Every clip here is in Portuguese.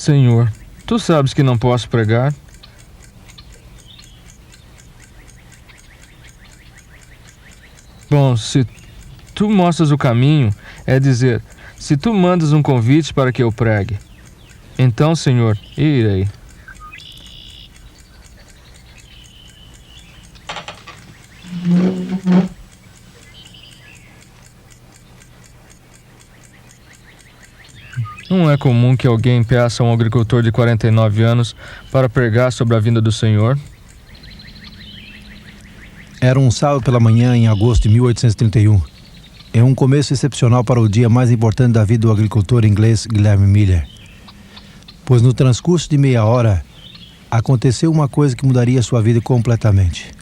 Senhor, tu sabes que não posso pregar. Bom, se tu mostras o caminho, é dizer, se tu mandas um convite para que eu pregue, então, Senhor, irei. Não é comum que alguém peça a um agricultor de 49 anos para pregar sobre a vinda do Senhor. Era um sábado pela manhã em agosto de 1831. É um começo excepcional para o dia mais importante da vida do agricultor inglês Guilherme Miller. Pois no transcurso de meia hora, aconteceu uma coisa que mudaria sua vida completamente.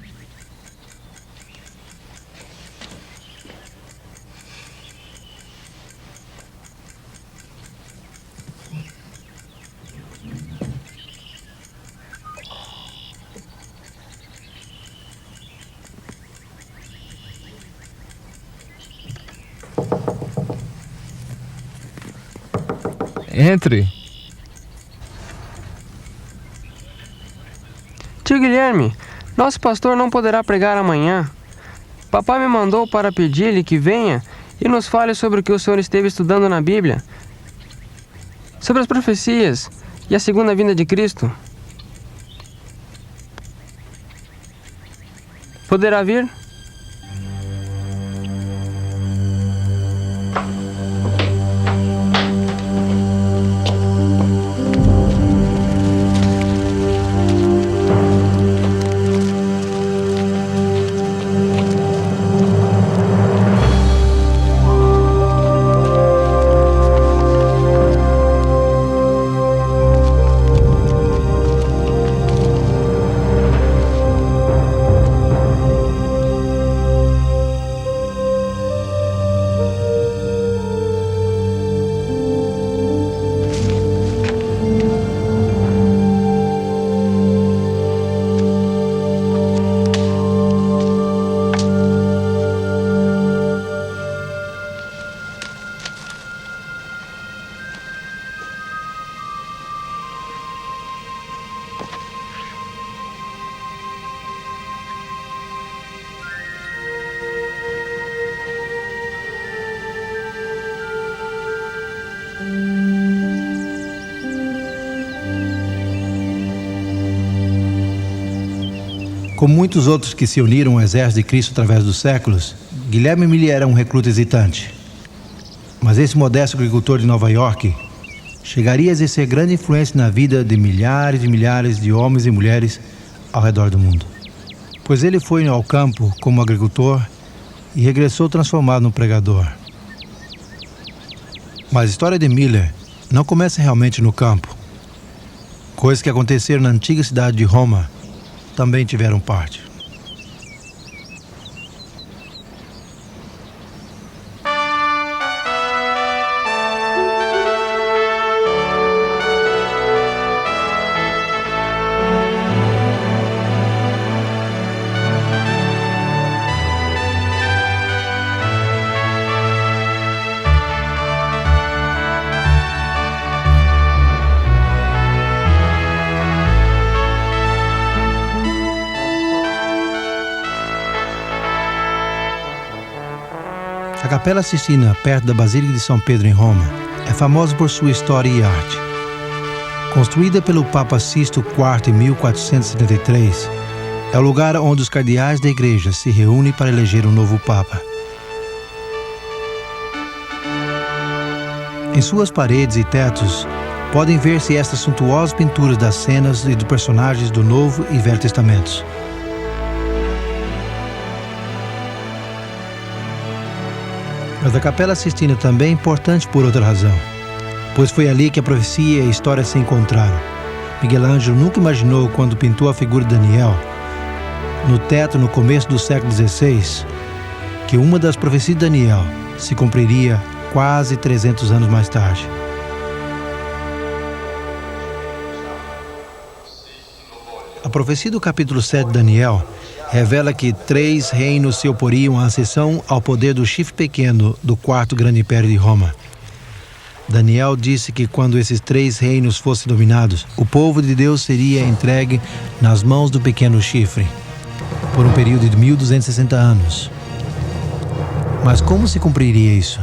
Entre. Tio Guilherme, nosso pastor não poderá pregar amanhã. Papai me mandou para pedir-lhe que venha e nos fale sobre o que o senhor esteve estudando na Bíblia, sobre as profecias e a segunda vinda de Cristo. Poderá vir? Como muitos outros que se uniram ao exército de Cristo através dos séculos, Guilherme Miller era um recruta hesitante. Mas esse modesto agricultor de Nova York chegaria a exercer grande influência na vida de milhares e milhares de homens e mulheres ao redor do mundo. Pois ele foi ao campo como agricultor e regressou transformado num pregador. Mas a história de Miller não começa realmente no campo. Coisas que aconteceram na antiga cidade de Roma também tiveram parte. A Capela Sistina, perto da Basílica de São Pedro, em Roma, é famosa por sua história e arte. Construída pelo Papa Sisto IV em 1473, é o lugar onde os cardeais da Igreja se reúnem para eleger um novo Papa. Em suas paredes e tetos, podem ver-se estas suntuosas pinturas das cenas e dos personagens do Novo e Velho Testamentos. Mas a Capela Sistina também é importante por outra razão, pois foi ali que a profecia e a história se encontraram. Miguel Ângelo nunca imaginou, quando pintou a figura de Daniel, no teto no começo do século XVI, que uma das profecias de Daniel se cumpriria quase 300 anos mais tarde. A profecia do capítulo 7 de Daniel revela que 3 reinos se oporiam à ascensão ao poder do chifre pequeno do quarto grande império de Roma. Daniel disse que quando esses 3 reinos fossem dominados, o povo de Deus seria entregue nas mãos do pequeno chifre, por um período de 1260 anos. Mas como se cumpriria isso?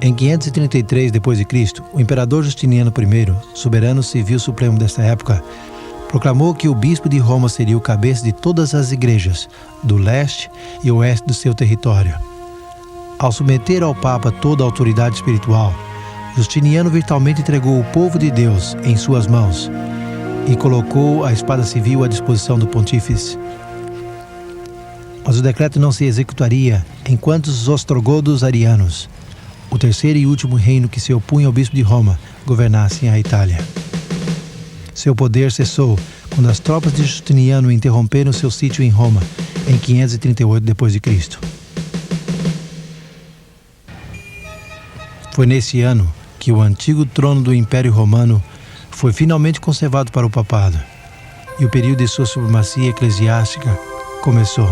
Em 533 d.C., o imperador Justiniano I, soberano civil supremo desta época, proclamou que o bispo de Roma seria o cabeça de todas as igrejas do leste e oeste do seu território. Ao submeter ao Papa toda a autoridade espiritual, Justiniano virtualmente entregou o povo de Deus em suas mãos e colocou a espada civil à disposição do pontífice. Mas o decreto não se executaria enquanto os ostrogodos arianos, o terceiro e último reino que se opunha ao bispo de Roma, governassem a Itália. Seu poder cessou quando as tropas de Justiniano interromperam seu sítio em Roma em 538 d.C. Foi nesse ano que o antigo trono do Império Romano foi finalmente conservado para o papado e o período de sua supremacia eclesiástica começou.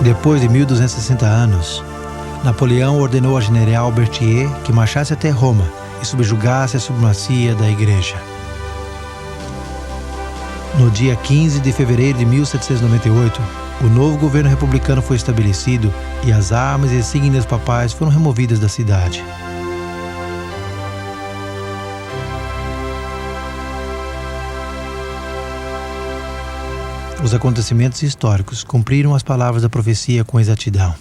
Depois de 1260 anos, Napoleão ordenou ao general Berthier que marchasse até Roma e subjugasse a supremacia da Igreja. No dia 15 de fevereiro de 1798, o novo governo republicano foi estabelecido e as armas e insígnias papais foram removidas da cidade. Os acontecimentos históricos cumpriram as palavras da profecia com exatidão.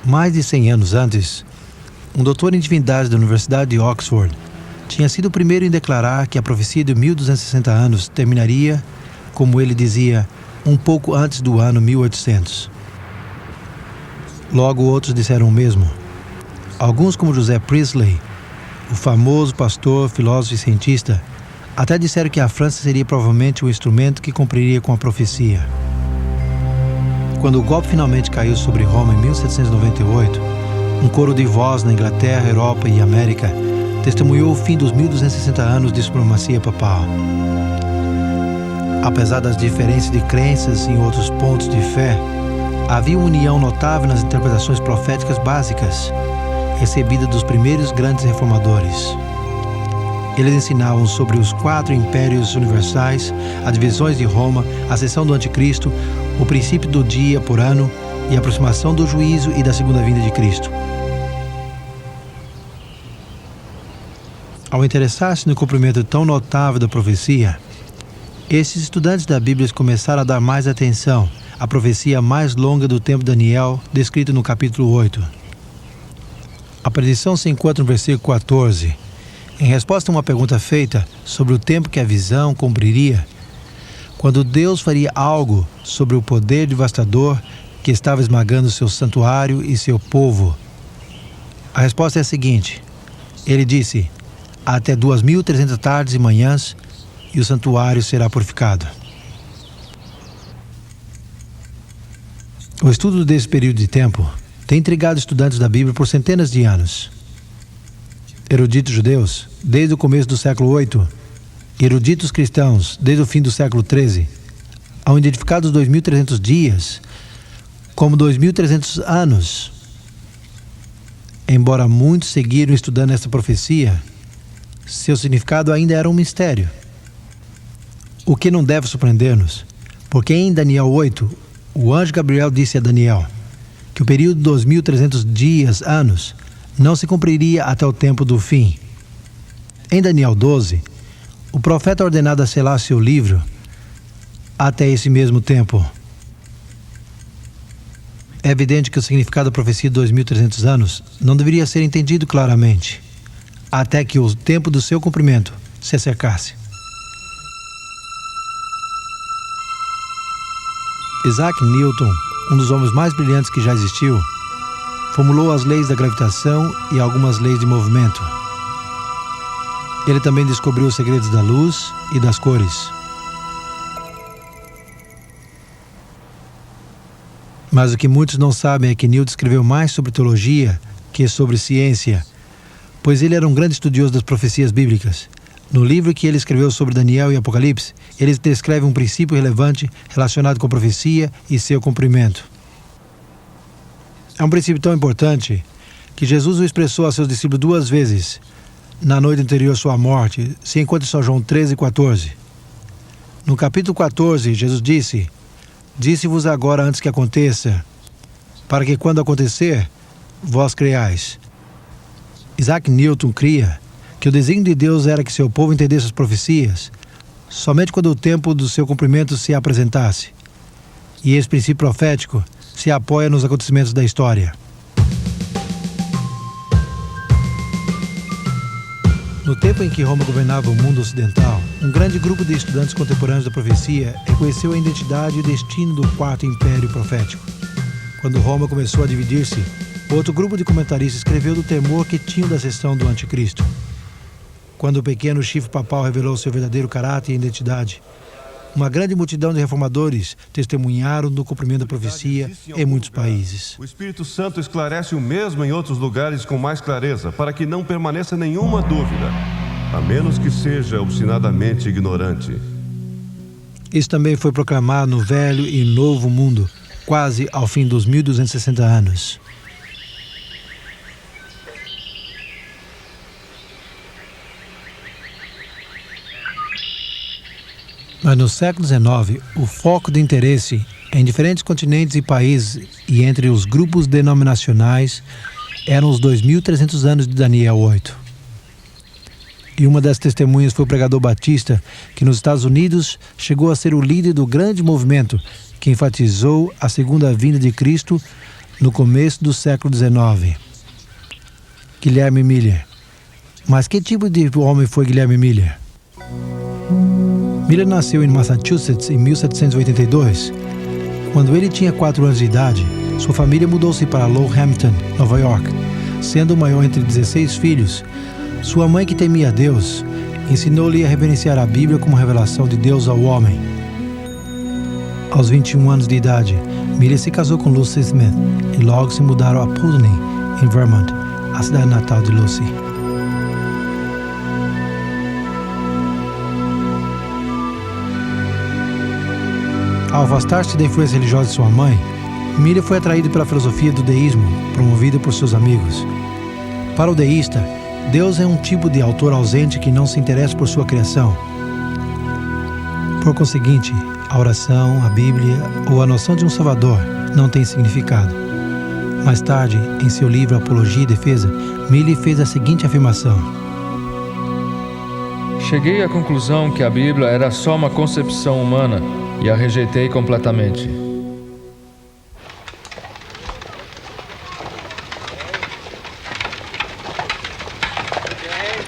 Mais de 100 anos antes, um doutor em divindade da Universidade de Oxford tinha sido o primeiro em declarar que a profecia de 1260 anos terminaria, como ele dizia, um pouco antes do ano 1800. Logo outros disseram o mesmo. Alguns, como José Priestley, o famoso pastor, filósofo e cientista, até disseram que a França seria provavelmente o instrumento que cumpriria com a profecia. Quando o golpe finalmente caiu sobre Roma em 1798, um coro de voz na Inglaterra, Europa e América testemunhou o fim dos 1260 anos de supremacia papal. Apesar das diferenças de crenças em outros pontos de fé, havia uma união notável nas interpretações proféticas básicas recebida dos primeiros grandes reformadores. Eles ensinavam sobre os 4 impérios universais, as divisões de Roma, a ascensão do anticristo, o princípio do dia por ano e a aproximação do juízo e da segunda vinda de Cristo. Ao interessar-se no cumprimento tão notável da profecia, esses estudantes da Bíblia começaram a dar mais atenção à profecia mais longa do tempo de Daniel, descrita no capítulo 8. A predição se encontra no versículo 14. Em resposta a uma pergunta feita sobre o tempo que a visão cumpriria, quando Deus faria algo sobre o poder devastador que estava esmagando seu santuário e seu povo. A resposta é a seguinte. Ele disse, até 2.300 tardes e manhãs, e o santuário será purificado. O estudo desse período de tempo tem intrigado estudantes da Bíblia por centenas de anos. Eruditos judeus, desde o começo do século VIII, e eruditos cristãos, desde o fim do século XIII, ao identificar os 2.300 dias como 2.300 anos. Embora muitos seguiram estudando essa profecia, seu significado ainda era um mistério. O que não deve surpreender-nos, porque em Daniel 8, o anjo Gabriel disse a Daniel que o período de 2.300 dias, anos, não se cumpriria até o tempo do fim. Em Daniel 12, o profeta é ordenado a selar seu livro até esse mesmo tempo. É evidente que o significado da profecia de 2.300 anos não deveria ser entendido claramente, até que o tempo do seu cumprimento se acercasse. Isaac Newton, um dos homens mais brilhantes que já existiu, formulou as leis da gravitação e algumas leis de movimento. Ele também descobriu os segredos da luz e das cores. Mas o que muitos não sabem é que Newton escreveu mais sobre teologia que sobre ciência, pois ele era um grande estudioso das profecias bíblicas. No livro que ele escreveu sobre Daniel e Apocalipse, ele descreve um princípio relevante relacionado com a profecia e seu cumprimento. É um princípio tão importante que Jesus o expressou a seus discípulos 2 vezes na noite anterior à sua morte, se encontra em São João 13:14. No capítulo 14, Jesus disse: Disse-vos agora antes que aconteça, para que quando acontecer, vós creiais. Isaac Newton cria que o desígnio de Deus era que seu povo entendesse as profecias somente quando o tempo do seu cumprimento se apresentasse. E esse princípio profético se apoia nos acontecimentos da história. No tempo em que Roma governava o mundo ocidental, um grande grupo de estudantes contemporâneos da profecia reconheceu a identidade e o destino do Quarto Império Profético. Quando Roma começou a dividir-se, outro grupo de comentaristas escreveu do temor que tinham da ascensão do Anticristo. Quando o pequeno chifre papal revelou seu verdadeiro caráter e identidade, uma grande multidão de reformadores testemunharam do cumprimento da profecia em muitos países. O Espírito Santo esclarece o mesmo em outros lugares com mais clareza, para que não permaneça nenhuma dúvida, a menos que seja obstinadamente ignorante. Isso também foi proclamado no Velho e Novo Mundo, quase ao fim dos 1260 anos. Mas no século XIX, o foco de interesse em diferentes continentes e países e entre os grupos denominacionais eram os 2.300 anos de Daniel 8. E uma das testemunhas foi o pregador batista, que nos Estados Unidos chegou a ser o líder do grande movimento que enfatizou a segunda vinda de Cristo no começo do século XIX. Guilherme Miller. Mas que tipo de homem foi Guilherme Miller? Miller nasceu em Massachusetts em 1782. Quando ele tinha 4 anos de idade, sua família mudou-se para Lowhampton, Nova York. Sendo o maior entre 16 filhos, sua mãe, que temia a Deus, ensinou-lhe a reverenciar a Bíblia como revelação de Deus ao homem. Aos 21 anos de idade, Miller se casou com Lucy Smith e logo se mudaram a Putney, em Vermont, a cidade natal de Lucy. Ao afastar-se da influência religiosa de sua mãe, Miller foi atraído pela filosofia do deísmo, promovida por seus amigos. Para o deísta, Deus é um tipo de autor ausente que não se interessa por sua criação. Por conseguinte, a oração, a Bíblia ou a noção de um Salvador não tem significado. Mais tarde, em seu livro Apologia e Defesa, Miller fez a seguinte afirmação: Cheguei à conclusão que a Bíblia era só uma concepção humana e a rejeitei completamente.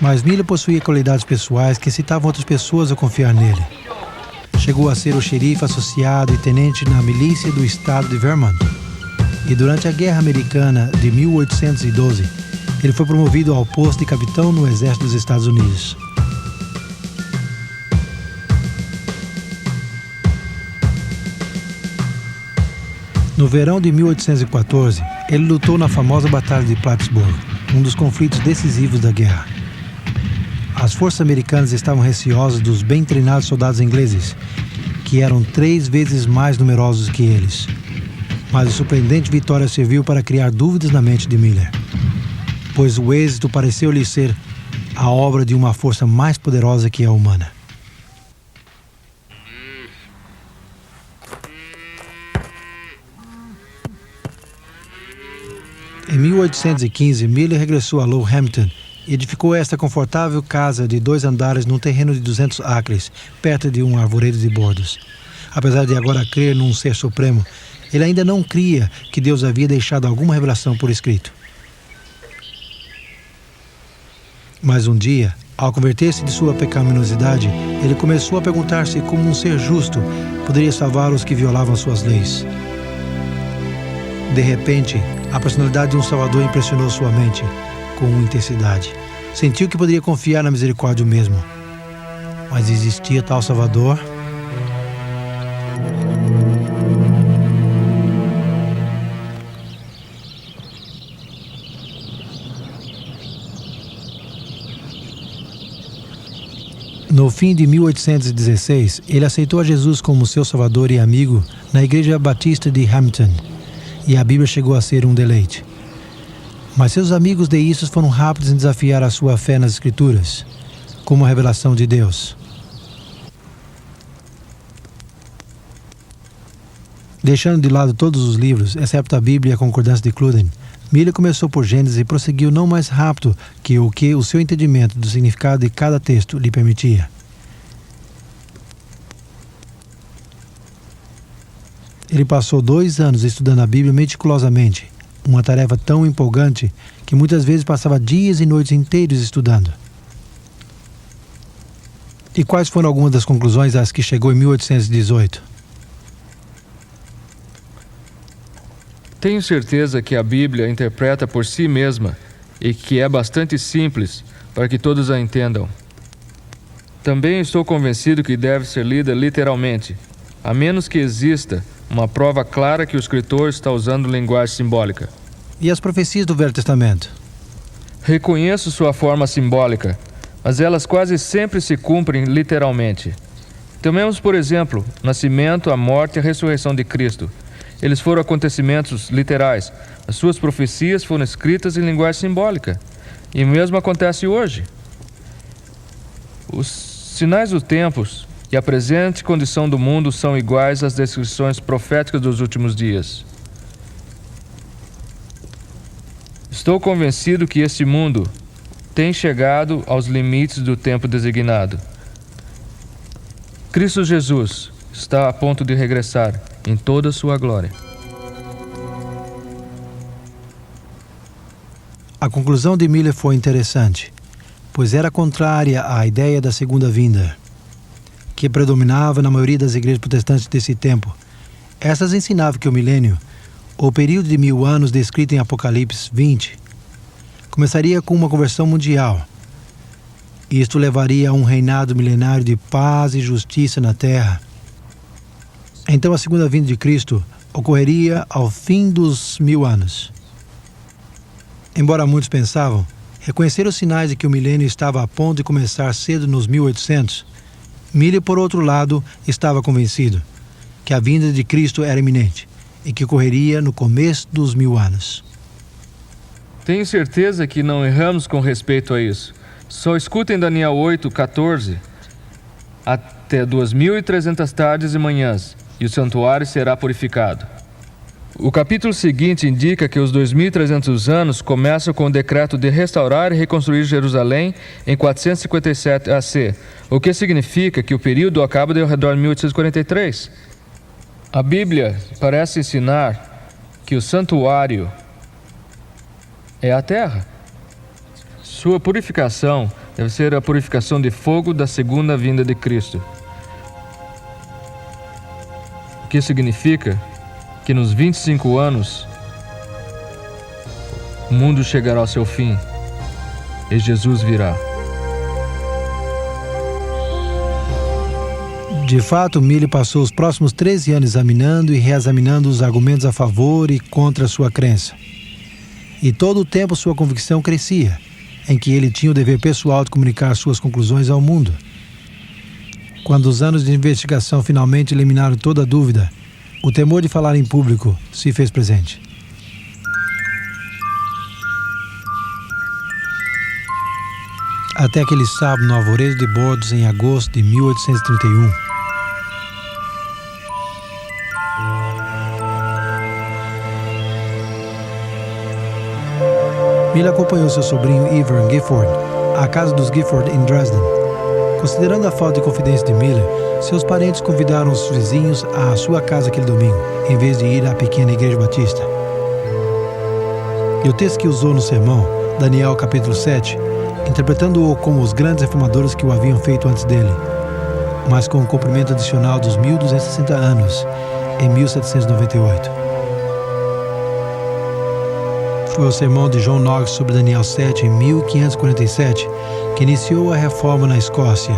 Mas Miller possuía qualidades pessoais que incitavam outras pessoas a confiar nele. Chegou a ser o xerife associado e tenente na milícia do estado de Vermont. E durante a Guerra Americana de 1812, ele foi promovido ao posto de capitão no Exército dos Estados Unidos. No verão de 1814, ele lutou na famosa Batalha de Plattsburgh, um dos conflitos decisivos da guerra. As forças americanas estavam receosas dos bem treinados soldados ingleses, que eram 3 vezes mais numerosos que eles. Mas a surpreendente vitória serviu para criar dúvidas na mente de Miller, pois o êxito pareceu-lhe ser a obra de uma força mais poderosa que a humana. Em 1815, Miller regressou a Lowhampton e edificou esta confortável casa de 2 andares num terreno de 200 acres, perto de um arvoredo de bordos. Apesar de agora crer num ser supremo, ele ainda não cria que Deus havia deixado alguma revelação por escrito. Mas um dia, ao converter-se de sua pecaminosidade, ele começou a perguntar-se como um ser justo poderia salvar os que violavam suas leis. De repente, a personalidade de um Salvador impressionou sua mente com intensidade. Sentiu que poderia confiar na misericórdia mesmo. Mas existia tal Salvador? No fim de 1816, ele aceitou a Jesus como seu salvador e amigo na Igreja Batista de Hamilton, e a Bíblia chegou a ser um deleite. Mas seus amigos deístas foram rápidos em desafiar a sua fé nas Escrituras, como a revelação de Deus. Deixando de lado todos os livros, exceto a Bíblia e a Concordância de Cluden, Miller começou por Gênesis e prosseguiu não mais rápido que o seu entendimento do significado de cada texto lhe permitia. Ele passou 2 anos estudando a Bíblia meticulosamente, uma tarefa tão empolgante que muitas vezes passava dias e noites inteiros estudando. E quais foram algumas das conclusões às que chegou em 1818? Tenho certeza que a Bíblia interpreta por si mesma e que é bastante simples para que todos a entendam. Também estou convencido que deve ser lida literalmente, a menos que exista uma prova clara que o escritor está usando linguagem simbólica. E as profecias do Velho Testamento? Reconheço sua forma simbólica, mas elas quase sempre se cumprem literalmente. Tomemos, por exemplo, o nascimento, a morte e a ressurreição de Cristo. Eles foram acontecimentos literais. As suas profecias foram escritas em linguagem simbólica. E o mesmo acontece hoje. Os sinais dos tempos e a presente condição do mundo são iguais às descrições proféticas dos últimos dias. Estou convencido que este mundo tem chegado aos limites do tempo designado. Cristo Jesus está a ponto de regressar em toda a sua glória. A conclusão de Miller foi interessante, pois era contrária à ideia da segunda vinda, que predominava na maioria das igrejas protestantes desse tempo. Essas ensinavam que o milênio, ou período de 1000 anos descrito em Apocalipse 20, começaria com uma conversão mundial. Isto levaria a um reinado milenário de paz e justiça na terra. Então a segunda vinda de Cristo ocorreria ao fim dos 1000 anos. Embora muitos pensavam, reconhecer os sinais de que o milênio estava a ponto de começar cedo nos 1800, Miller, por outro lado, estava convencido que a vinda de Cristo era iminente e que ocorreria no começo dos 1000 anos. Tenho certeza que não erramos com respeito a isso. Só escutem Daniel 8:14. Até 2300 tardes e manhãs, e o santuário será purificado. O capítulo seguinte indica que os 2300 anos começam com o decreto de restaurar e reconstruir Jerusalém em 457 AC, o que significa que o período acaba ao redor de 1843. A Bíblia parece ensinar que o santuário é a terra. Sua purificação deve ser a purificação de fogo da segunda vinda de Cristo. O que significa que nos 25 anos o mundo chegará ao seu fim e Jesus virá. De fato, Miller passou os próximos 13 anos examinando e reexaminando os argumentos a favor e contra a sua crença. E todo o tempo sua convicção crescia, em que ele tinha o dever pessoal de comunicar suas conclusões ao mundo. Quando os anos de investigação finalmente eliminaram toda a dúvida, o temor de falar em público se fez presente. Até aquele sábado no Alvoredo de Bordos, em agosto de 1831. Miller acompanhou seu sobrinho Ivan Gifford à casa dos Gifford em Dresden. Considerando a falta de confidência de Miller, seus parentes convidaram os vizinhos à sua casa aquele domingo, em vez de ir à pequena igreja batista. E o texto que usou no sermão, Daniel capítulo 7, interpretando-o como os grandes reformadores que o haviam feito antes dele, mas com o cumprimento adicional dos 1260 anos, em 1798. Foi o sermão de John Knox sobre Daniel 7 em 1547 que iniciou a reforma na Escócia.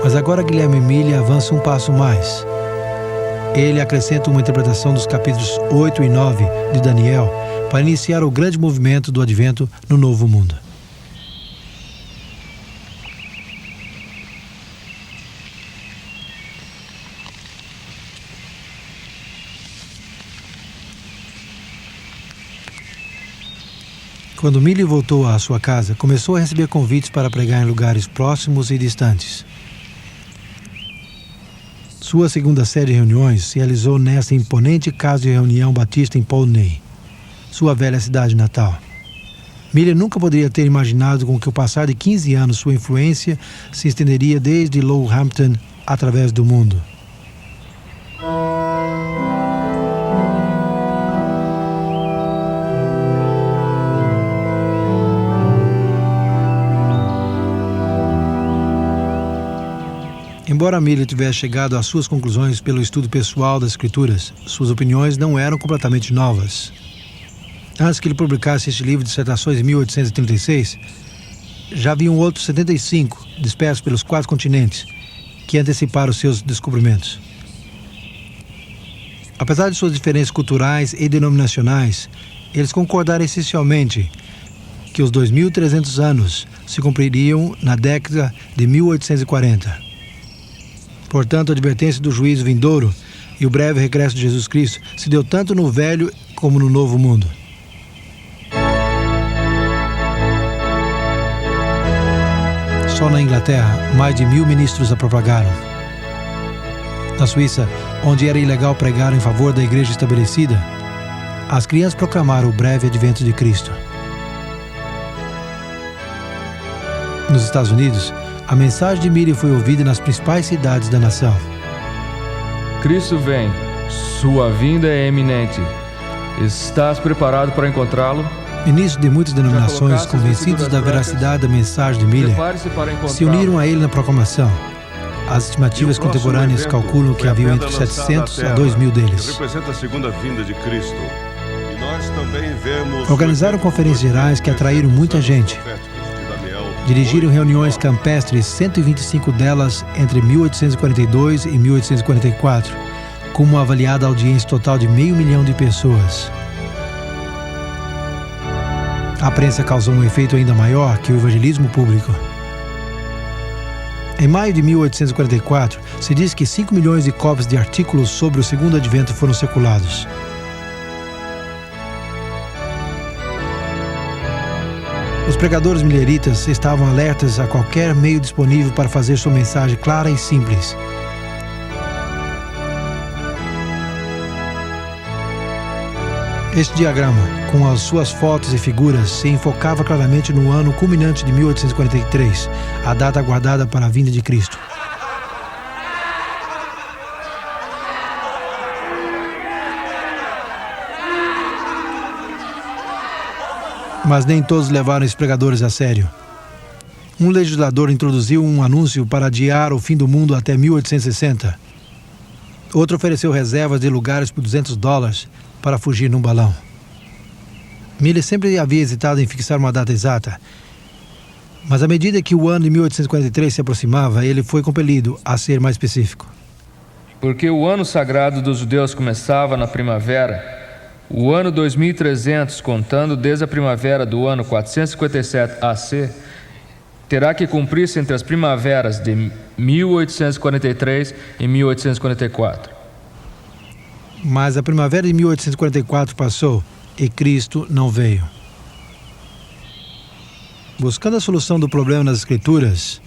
Mas agora Guilherme Miller avança um passo mais. Ele acrescenta uma interpretação dos capítulos 8 e 9 de Daniel para iniciar o grande movimento do advento no Novo Mundo. Quando Millie voltou à sua casa, começou a receber convites para pregar em lugares próximos e distantes. Sua segunda série de reuniões se realizou nessa imponente casa de reunião batista em Poultney, sua velha cidade natal. Millie nunca poderia ter imaginado com que o passar de 15 anos sua influência se estenderia desde Lowhampton através do mundo. Embora Millie tivesse chegado às suas conclusões pelo estudo pessoal das Escrituras, suas opiniões não eram completamente novas. Antes que ele publicasse este livro de dissertações em 1836, já haviam outros 75, dispersos pelos 4 continentes, que anteciparam seus descobrimentos. Apesar de suas diferenças culturais e denominacionais, eles concordaram essencialmente que os 2.300 anos se cumpririam na década de 1840. Portanto, a advertência do juízo vindouro e o breve regresso de Jesus Cristo se deu tanto no Velho como no Novo Mundo. Só na Inglaterra, mais de 1.000 ministros a propagaram. Na Suíça, onde era ilegal pregar em favor da igreja estabelecida, as crianças proclamaram o breve advento de Cristo. Nos Estados Unidos, a mensagem de Millie foi ouvida nas principais cidades da nação. Cristo vem, sua vinda é eminente. Estás preparado para encontrá-lo? Ministros de muitas denominações, convencidos da veracidade da mensagem de Millie, se uniram a ele na proclamação. As estimativas contemporâneas calculam que havia entre 700 a 2.000 deles. Representa a segunda vinda de Cristo. E nós também vemos... Organizaram conferências gerais que atraíram muita gente. Dirigiram reuniões campestres, 125 delas entre 1842 e 1844, com uma avaliada audiência total de 500 mil de pessoas. A prensa causou um efeito ainda maior que o evangelismo público. Em maio de 1844, se diz que 5 milhões de cópias de artículos sobre o segundo advento foram circulados. Os pregadores mileritas estavam alertas a qualquer meio disponível para fazer sua mensagem clara e simples. Este diagrama, com as suas fotos e figuras, se enfocava claramente no ano culminante de 1843, a data aguardada para a vinda de Cristo. Mas nem todos levaram esses pregadores a sério. Um legislador introduziu um anúncio para adiar o fim do mundo até 1860. Outro ofereceu reservas de lugares por $200 para fugir num balão. Millie sempre havia hesitado em fixar uma data exata. Mas à medida que o ano de 1843 se aproximava, ele foi compelido a ser mais específico. Porque o ano sagrado dos judeus começava na primavera, o ano 2300, contando desde a primavera do ano 457 AC, terá que cumprir-se entre as primaveras de 1843 e 1844. Mas a primavera de 1844 passou e Cristo não veio. Buscando a solução do problema nas Escrituras,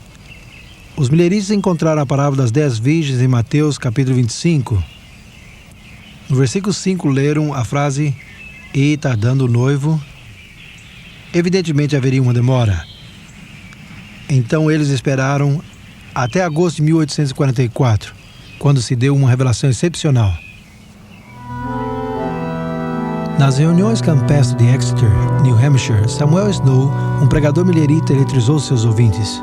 os milheristas encontraram a parábola das 10 virgens em Mateus capítulo 25. No versículo 5 leram a frase, e tardando o noivo, evidentemente haveria uma demora. Então eles esperaram até agosto de 1844, quando se deu uma revelação excepcional. Nas reuniões campestres de Exeter, New Hampshire, Samuel Snow, um pregador milherita, eletrizou seus ouvintes.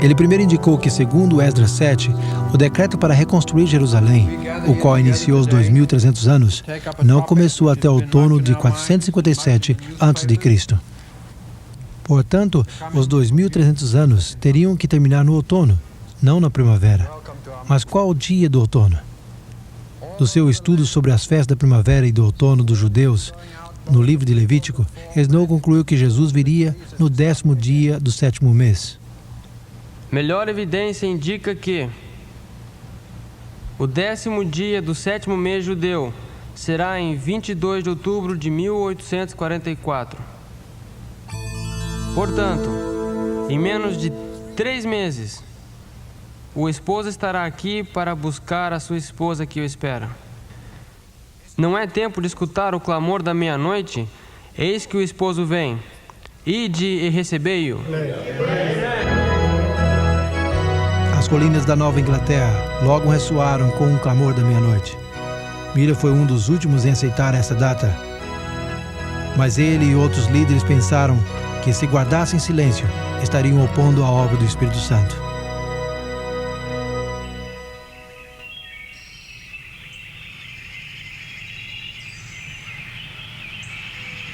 Ele primeiro indicou que, segundo Esdras 7, o decreto para reconstruir Jerusalém, o qual iniciou os 2.300 anos, não começou até o outono de 457 a.C. Portanto, os 2.300 anos teriam que terminar no outono, não na primavera. Mas qual o dia do outono? Do seu estudo sobre as festas da primavera e do outono dos judeus, no livro de Levítico, Snow concluiu que Jesus viria no 10º dia do 7º mês. Melhor evidência indica que o 10º dia do 7º mês judeu será em 22 de outubro de 1844. Portanto, em menos de 3 meses, o esposo estará aqui para buscar a sua esposa que o espera. Não é tempo de escutar o clamor da meia-noite? Eis que o esposo vem. Ide e recebei-o. As colinas da Nova Inglaterra logo ressoaram com o clamor da meia-noite. Miller foi um dos últimos em aceitar essa data. Mas ele e outros líderes pensaram que, se guardassem silêncio, estariam opondo a obra do Espírito Santo.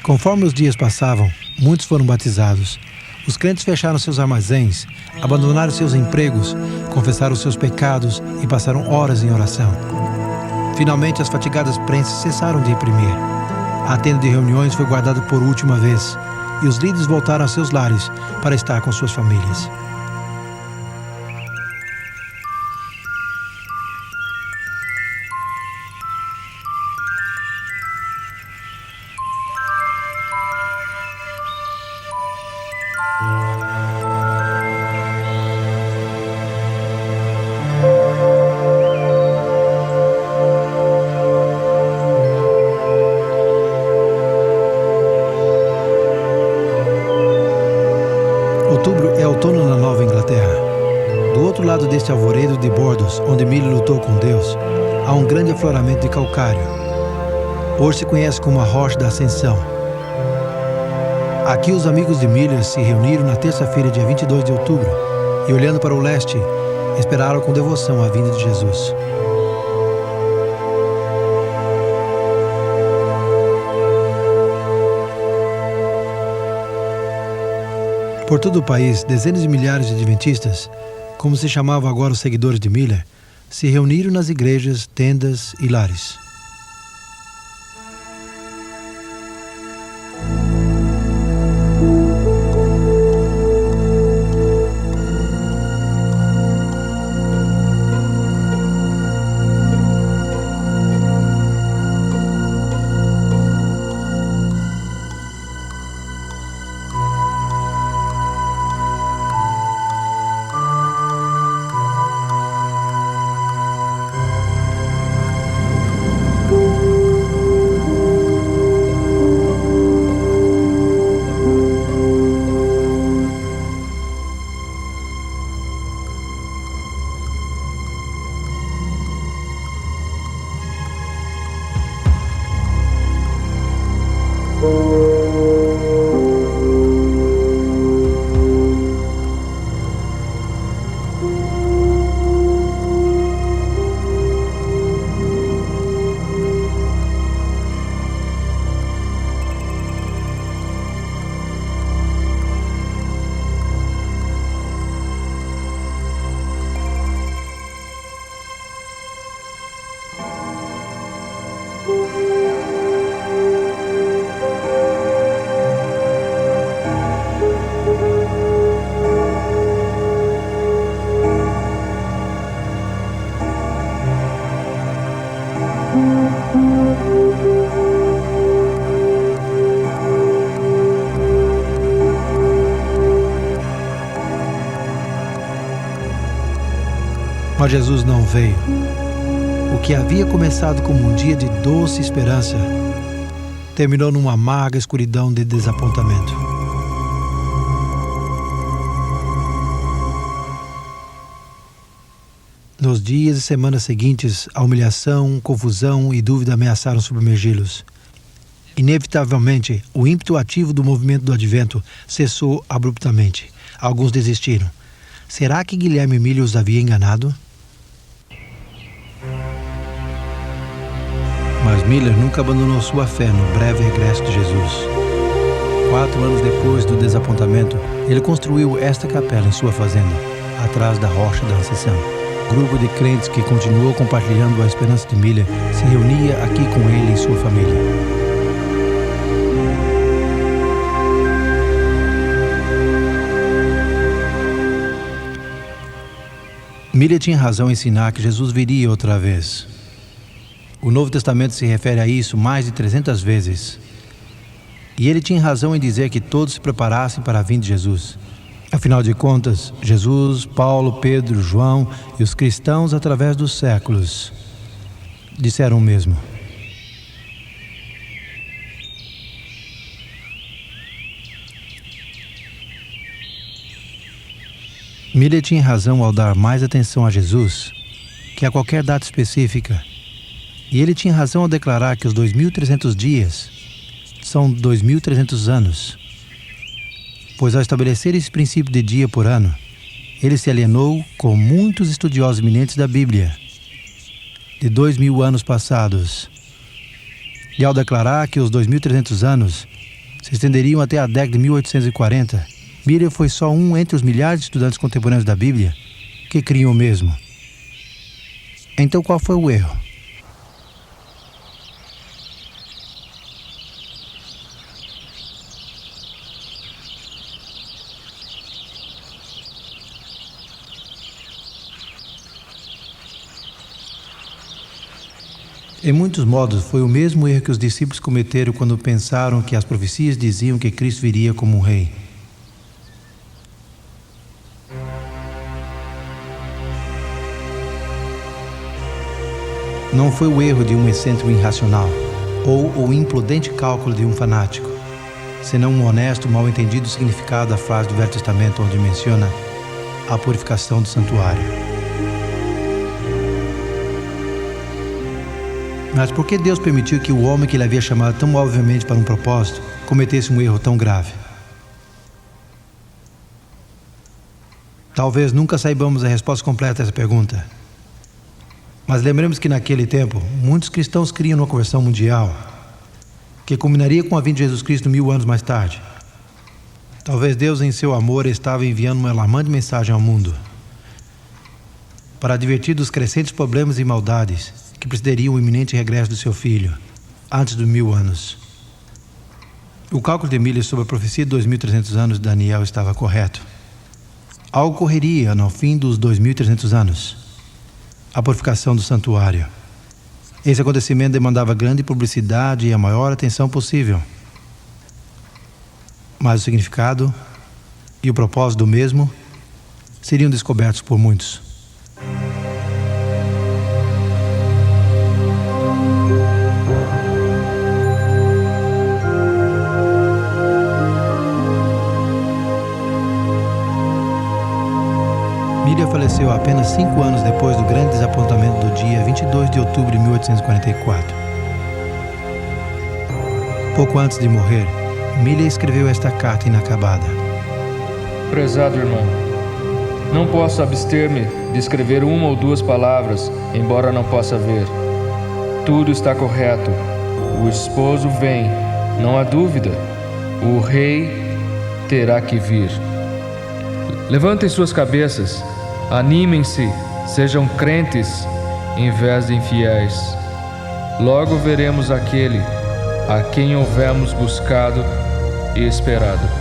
Conforme os dias passavam, muitos foram batizados. Os crentes fecharam seus armazéns, abandonaram seus empregos, confessaram seus pecados e passaram horas em oração. Finalmente, as fatigadas prensas cessaram de imprimir. A tenda de reuniões foi guardada por última vez e os líderes voltaram a seus lares para estar com suas famílias. Outubro é outono na Nova Inglaterra. Do outro lado deste alvoredo de bordos, onde Miller lutou com Deus, há um grande afloramento de calcário. Hoje se conhece como a Rocha da Ascensão. Aqui os amigos de Miller se reuniram na terça-feira, dia 22 de outubro, e olhando para o leste, esperaram com devoção a vinda de Jesus. Por todo o país, dezenas de milhares de adventistas, como se chamavam agora os seguidores de Miller, se reuniram nas igrejas, tendas e lares. Mas Jesus não veio. O que havia começado como um dia de doce esperança terminou numa amarga escuridão de desapontamento. Nos dias e semanas seguintes, a humilhação, confusão e dúvida ameaçaram submergi-los. Inevitavelmente, o ímpeto ativo do movimento do Advento cessou abruptamente. Alguns desistiram. Será que Guilherme Miller os havia enganado? Mas Miller nunca abandonou sua fé no breve regresso de Jesus. 4 anos depois do desapontamento, ele construiu esta capela em sua fazenda, atrás da Rocha da Ascensão. O grupo de crentes que continuou compartilhando a esperança de Miller se reunia aqui com ele e sua família. Miller tinha razão em ensinar que Jesus viria outra vez. O Novo Testamento se refere a isso mais de 300 vezes. E ele tinha razão em dizer que todos se preparassem para a vinda de Jesus. Afinal de contas, Jesus, Paulo, Pedro, João e os cristãos através dos séculos disseram o mesmo. Miller tinha razão ao dar mais atenção a Jesus que a qualquer data específica. E ele tinha razão ao declarar que os 2.300 dias são 2.300 anos. Pois ao estabelecer esse princípio de dia por ano, ele se alienou com muitos estudiosos eminentes da Bíblia de 2.000 anos passados. E ao declarar que os 2.300 anos se estenderiam até a década de 1840, Miller foi só um entre os milhares de estudantes contemporâneos da Bíblia que criam o mesmo. Então qual foi o erro? Em muitos modos, foi o mesmo erro que os discípulos cometeram quando pensaram que as profecias diziam que Cristo viria como um rei. Não foi o erro de um excêntrico irracional ou o imprudente cálculo de um fanático, senão um honesto, mal entendido significado da frase do Velho Testamento onde menciona a purificação do santuário. Mas por que Deus permitiu que o homem que ele havia chamado tão obviamente para um propósito cometesse um erro tão grave? Talvez nunca saibamos a resposta completa a essa pergunta. Mas lembremos que naquele tempo, muitos cristãos criam uma conversão mundial que culminaria com a vinda de Jesus Cristo 1000 anos mais tarde. Talvez Deus, em seu amor, estava enviando uma alarmante mensagem ao mundo para advertir dos crescentes problemas e maldades que precederiam o iminente regresso do seu filho, antes dos 1000 anos. O cálculo de Miller sobre a profecia de 2.300 anos de Daniel estava correto. Algo ocorreria no fim dos 2.300 anos. A purificação do santuário. Esse acontecimento demandava grande publicidade e a maior atenção possível. Mas o significado e o propósito do mesmo seriam descobertos por muitos. Miller faleceu apenas 5 anos depois do grande desapontamento do dia 22 de outubro de 1844. Pouco antes de morrer, Miller escreveu esta carta inacabada. Prezado irmão, não posso abster-me de escrever uma ou duas palavras, embora não possa ver. Tudo está correto. O esposo vem, não há dúvida. O rei terá que vir. Levantem suas cabeças, animem-se, sejam crentes em vez de infiéis. Logo veremos aquele a quem houvemos buscado e esperado.